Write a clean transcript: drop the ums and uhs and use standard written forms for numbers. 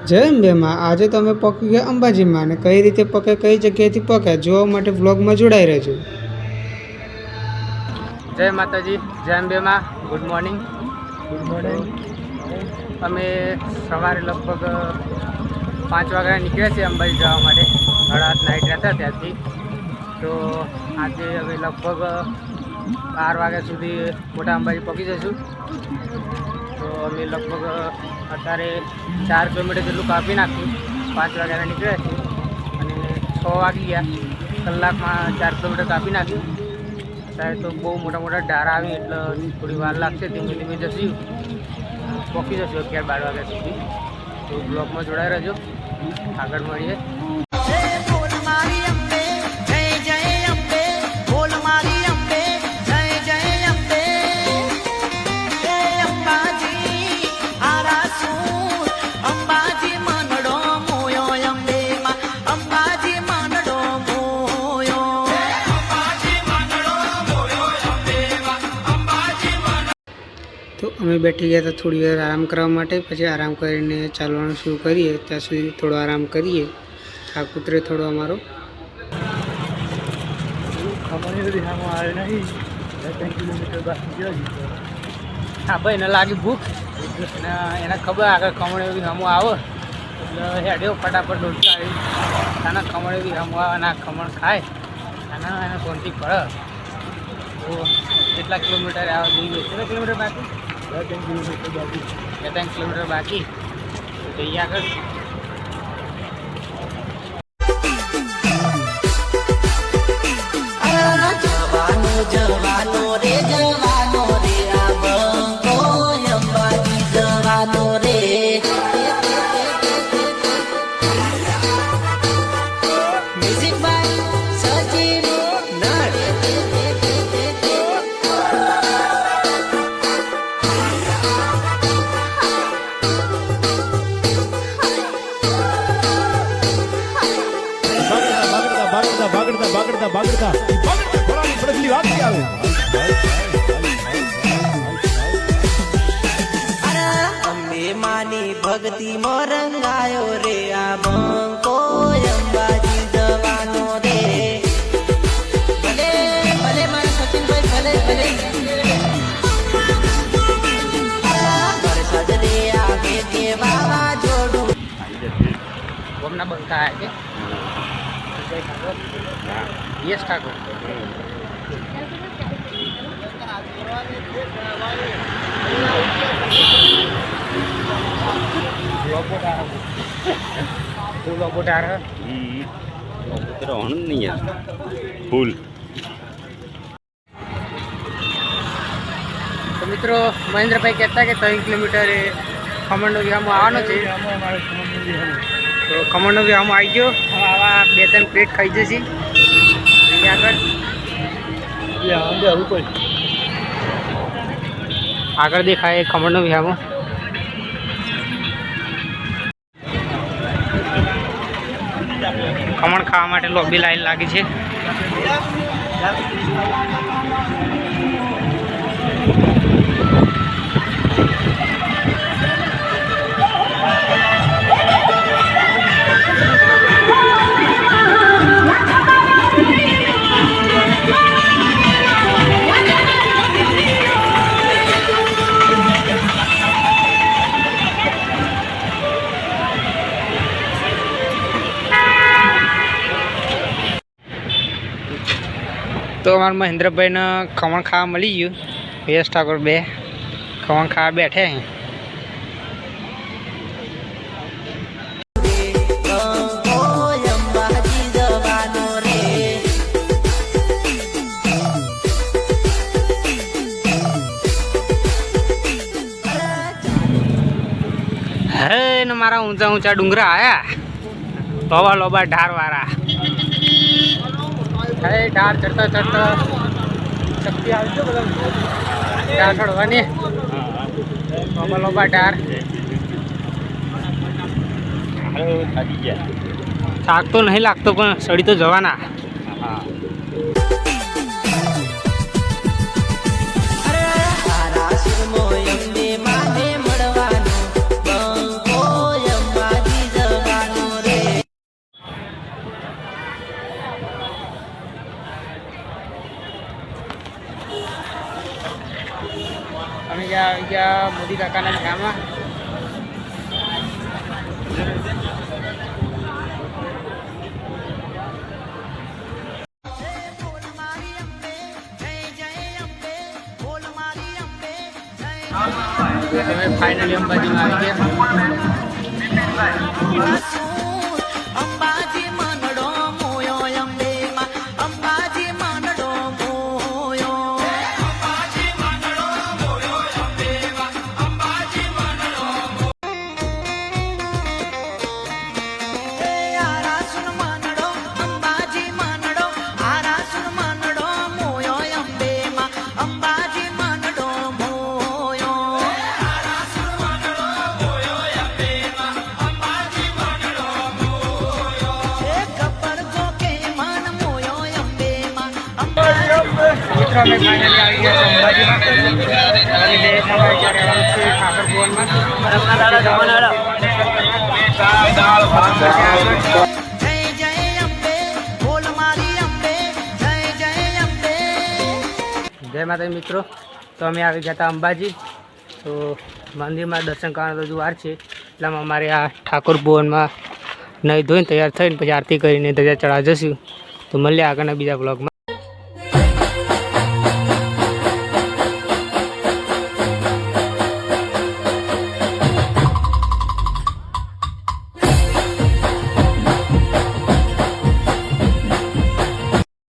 જય અંબેમાં આજે તમે પહોંચી ગયા અંબાજીમાં અને કઈ રીતે પકે કઈ જગ્યાએથી પકે જોવા માટે વ્લોગમાં જોડાઈ રહેજો. જય માતાજી, જય અંબેમાં. Good morning. અમે સવારે લગભગ 5 વાગ્યા નીકળ્યા છીએ અંબાજી જવા માટે. 8:30 નાઇટ રહેતા ત્યાંથી. તો આજે હવે લગભગ 12 વાગ્યા સુધી મોટા અંબાજી પહોંચી જઈશું. તો અમે લગભગ અત્યારે 4 કિલોમીટર જેટલું કાપી નાખ્યું. 5 વાગ્યાના નીકળ્યા છીએ અને 6 વાગી ગયા. કલાકમાં 4 કિલોમીટર કાપી નાખ્યું. અત્યારે તો બહુ મોટા ઢારા આવી એટલે થોડી વાર લાગશે. ધીમે ધીમે જશું, પહોંચી જશું 11-12 વાગ્યા સુધી. તો બ્લોગમાં જોડાઈ રહેજો, આગળ મળીએ. તો અમે બેઠી ગયા હતા થોડી વાર આરામ કરવા માટે. પછી આરામ કરીને ચાલવાનું શરૂ કરીએ. ત્યાં સુધી થોડો આરામ કરીએ. થાક ઉતરે થોડો અમારો. હા ભાઈ, એને લાગી ભૂખ અને એને ખબર આગળ ખમણ એવી હમું આવે એટલે હેડ્યો ફટાફટ દોડતા આવી. આના ખમણ એવી હમું આવે અને આ ખમણ ખાય અને એને શાંતિ પડે. તો કેટલા કિલોમીટર આવે જોઈએ? કેટલા કિલોમીટર બાકી? 2-3 કિલોમીટર બાકી. જઈએ આગળ. જવાનો રે આ બંકો અંબાજી જવાનો રે. Music by Sachin Nat. ભાગડતા ઘોડાની પડખલી વાગતી આવે. અંબે માની ભક્તિ રંગાયો રે આ બંકો અંબાજી જવાનો રે. ભલે ભલે મારા સચિનભાઈ, ભલે વરસાદ રે આવે કે વાવાઝોડું. ગોમના બંકા કે યસ ઠાકોર. ફૂલ. તો મિત્રો, મહેન્દ્રભાઈ કહેતા કે 3 કિલોમીટર એ ખમણનો વિહામો આવવાનો છે. તો ખમણનો વિહામો આવી ગયો. હવે આવા 2-3 પ્લેટ ખાઈ જશે. આગળ દેખાય ખમણનો વિહામો. ખમણ ખાવા માટે લોબી લાઈન લાગી છે. તો અમારા મહેન્દ્રભાઈને ખમણ ખાવા મળી ગયું. યશ ઠાકોર 2 ખમણ ખાવા બેઠે. હે ને મારા ઊંચા ડુંગરા આયા. લોબા ઢાર વાળા. ઢાર ચડતા શક્તિ આવજો બધા. ઢાર ચડવાની લોબા ઢાર. થાક તો નહીં લાગતો પણ સડી તો જવાના. અંબે માને મળવાનું બંકો અંબાજી અમે ગયા મોદી કાકાના ગામમાં. તમે ફાઇનલી અંબાજીમાં આવી ગયા. અંબાજી મનડો મોયો અંબેમાં અંબાજી મનડો મોયો આરાસુન મનડો અંબાજી મનડો આરાસુન મનડો મોયો અંબેમાં અંબાજી મનડો મોયો કપડ જોકે મન મોયો અંબેમાં મિત્રો અમે ફાઇનલી આવી ગયા છે અંબાજીમાં. હવે બે સવારે જ્યારે આવવાનું છે ઠાકર ભુવનમાં. જય જય અંબે બોલ મારી અંબે જય જય અંબે જય માતાજી મિત્રો. તો અમે આવી ગયા હતા અંબાજી. તો મંદિરમાં દર્શન કરવાનો તો હજુ વાર છે, એટલામાં અમારે આ ઠાકોર ભુવનમાં નહીં ધોઈને તૈયાર થઈને પછી આરતી કરીને ધજા ચઢાવવા જશું. તો મળીએ આગળના બીજા બ્લોગમાં.